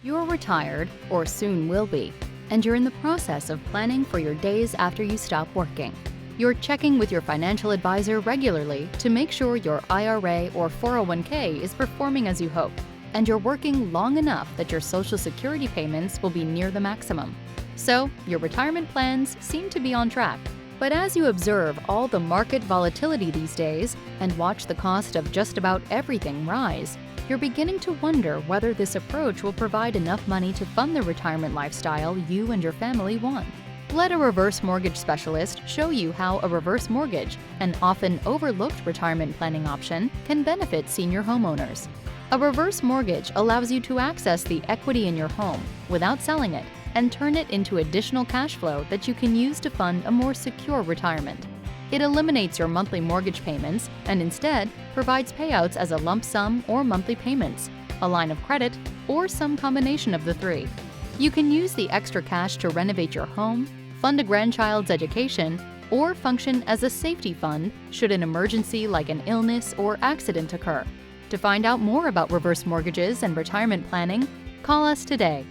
You're retired, or soon will be, and you're in the process of planning for your days after you stop working. You're checking with your financial advisor regularly to make sure your IRA or 401k is performing as you hope, and you're working long enough that your Social Security payments will be near the maximum. So, your retirement plans seem to be on track. But as you observe all the market volatility these days and watch the cost of just about everything rise, you're beginning to wonder whether this approach will provide enough money to fund the retirement lifestyle you and your family want. Let a reverse mortgage specialist show you how a reverse mortgage, an often overlooked retirement planning option, can benefit senior homeowners. A reverse mortgage allows you to access the equity in your home without selling it and turn it into additional cash flow that you can use to fund a more secure retirement. It eliminates your monthly mortgage payments and instead provides payouts as a lump sum or monthly payments, a line of credit, or some combination of the three. You can use the extra cash to renovate your home, fund a grandchild's education, or function as a safety fund should an emergency like an illness or accident occur. To find out more about reverse mortgages and retirement planning, call us today